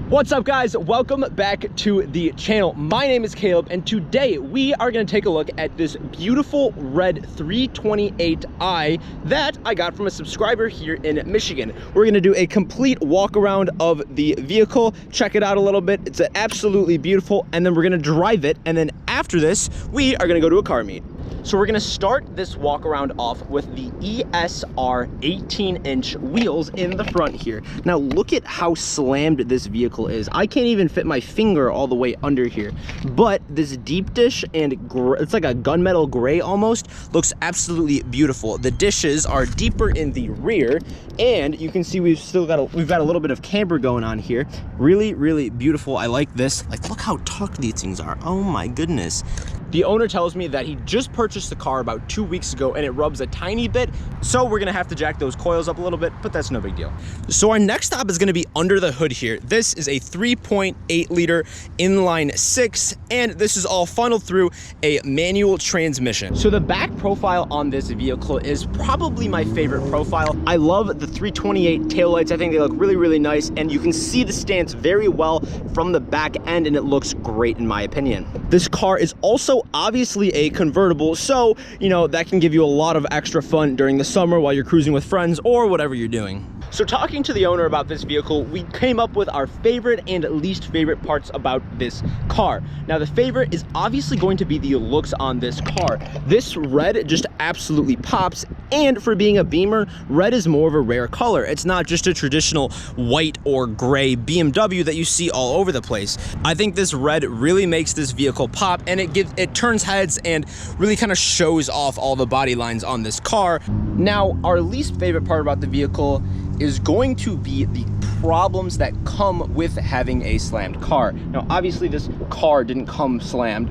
What's up, guys? Welcome back to the channel. My name is Caleb, and today we are going to take a look at this beautiful red 328i that I got from a subscriber here in Michigan. We're going to do a complete walk around of the vehicle, check it out a little bit. It's absolutely beautiful, and then we're going to drive it, and then after this we are going to go to a car meet. So we're gonna start this walk around off with the ESR 18-inch wheels in the front here. Now look at how slammed this vehicle is. I can't even fit my finger all the way under here. But this deep dish and it's like a gunmetal gray almost, looks absolutely beautiful. The dishes are deeper in the rear, and you can see we've got a little bit of camber going on here. Really, really beautiful. I like this. Like, look how tucked these things are. Oh my goodness. The owner tells me that he just purchased the car about 2 weeks ago and it rubs a tiny bit, so we're gonna have to jack those coils up a little bit, but that's no big deal. So our next stop is gonna be under the hood here. This is a 3.8 liter inline six, and this is all funneled through a manual transmission. So the back profile on this vehicle is probably my favorite profile. I love the 328 taillights. I think they look really, really nice, and you can see the stance very well from the back end, and it looks great in my opinion. This car is also obviously a convertible, so you know that can give you a lot of extra fun during the summer while you're cruising with friends or whatever you're doing. So talking to the owner about this vehicle, we came up with our favorite and least favorite parts about this car. Now the favorite is obviously going to be the looks on this car. This red just absolutely pops, and for being a Beamer, red is more of a rare color. It's not just a traditional white or gray BMW that you see all over the place. I think this red really makes this vehicle pop, and it turns heads and really kind of shows off all the body lines on this car. Now our least favorite part about the vehicle is going to be the problems that come with having a slammed car. Now obviously this car didn't come slammed.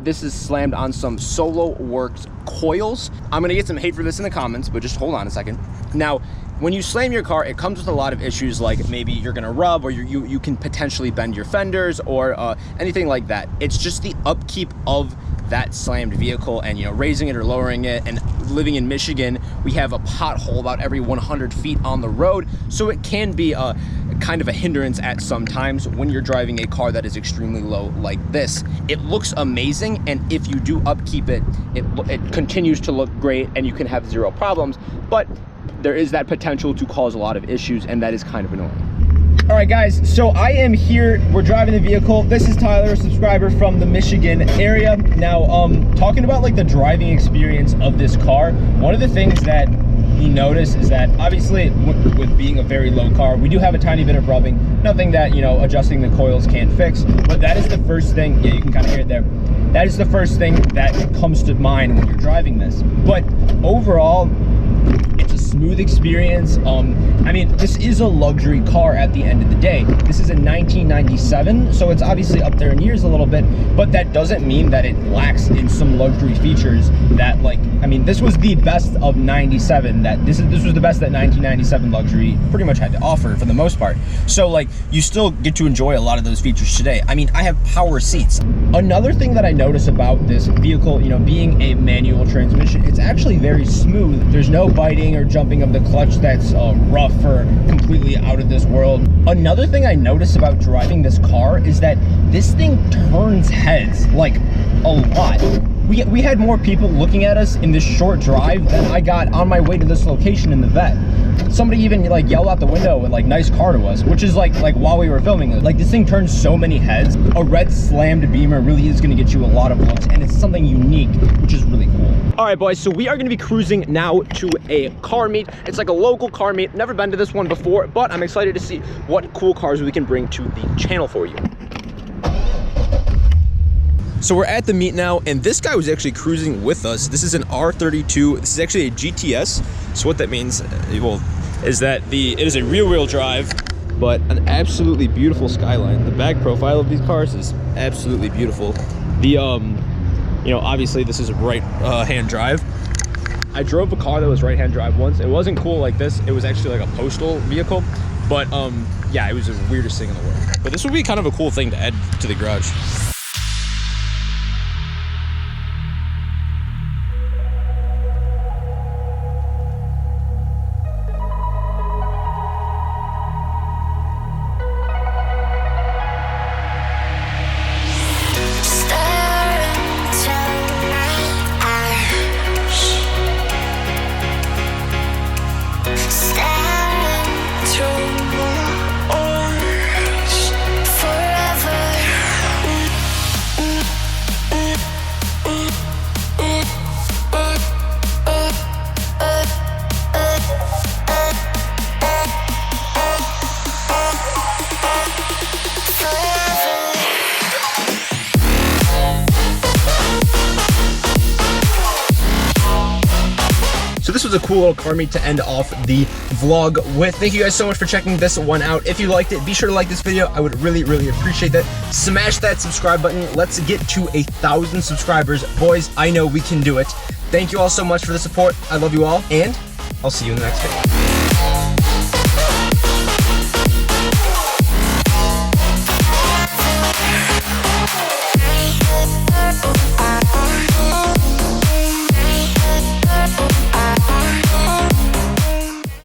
This is slammed on some Solo Works coils. I'm gonna get some hate for this in the comments, but just hold on a second. Now when you slam your car, it comes with a lot of issues, like maybe you're gonna rub, or you can potentially bend your fenders, or anything like that. It's just the upkeep of that slammed vehicle, and you know, raising it or lowering it. And living in Michigan, we have a pothole about every 100 feet on the road, so it can be a kind of a hindrance at some times when you're driving a car that is extremely low like this. It looks amazing, and if you do upkeep it, it continues to look great, and you can have zero problems, but there is that potential to cause a lot of issues, and that is kind of annoying. All right, guys, so I am here. We're driving the vehicle. This is Tyler, a subscriber from the Michigan area. Now, talking about like the driving experience of this car, one of the things that you notice is that obviously with being a very low car, we do have a tiny bit of rubbing, nothing that, you know, adjusting the coils can't fix, but that is the first thing. Yeah, you can kind of hear it there. That is the first thing that comes to mind when you're driving this. But overall, it's a smooth experience. I mean, this is a luxury car at the end of the day. This is a 1997, so it's obviously up there in years a little bit, but that doesn't mean that it lacks in some luxury features that, like, I mean, this was the best of 97. This was the best that 1997 luxury pretty much had to offer for the most part. So like, you still get to enjoy a lot of those features today. I mean, I have power seats. Another thing that I notice about this vehicle, you know, being a manual transmission, it's actually very smooth. There's no biting or jumping of the clutch that's rough or completely out of this world. Another thing I notice about driving this car is that this thing turns heads like a lot. we had more people looking at us in this short drive than I got on my way to this location in the vet. Somebody even like yelled out the window and like nice car to us, which is like while we were filming this. Like this thing turns so many heads. A red slammed Beamer really is gonna get you a lot of looks, and it's something unique, which is really cool. All right, boys, so we are gonna be cruising now to a car meet. It's like a local car meet. Never been to this one before, but I'm excited to see what cool cars we can bring to the channel for you. So we're at the meet now, and this guy was actually cruising with us. This is an R32. This is actually a GTS. So what that means, well, is that it is a rear-wheel drive, but an absolutely beautiful skyline. The back profile of these cars is absolutely beautiful. The, you know, obviously this is a right-hand drive. I drove a car that was right-hand drive once. It wasn't cool like this. It was actually like a postal vehicle, but yeah, it was the weirdest thing in the world. But this would be kind of a cool thing to add to the garage. So this was a cool little car meet to end off the vlog with. Thank you guys so much for checking this one out. If you liked it, be sure to like this video. I would really, really appreciate that. Smash that subscribe button. Let's get to 1,000 subscribers. Boys, I know we can do it. Thank you all so much for the support. I love you all, and I'll see you in the next video.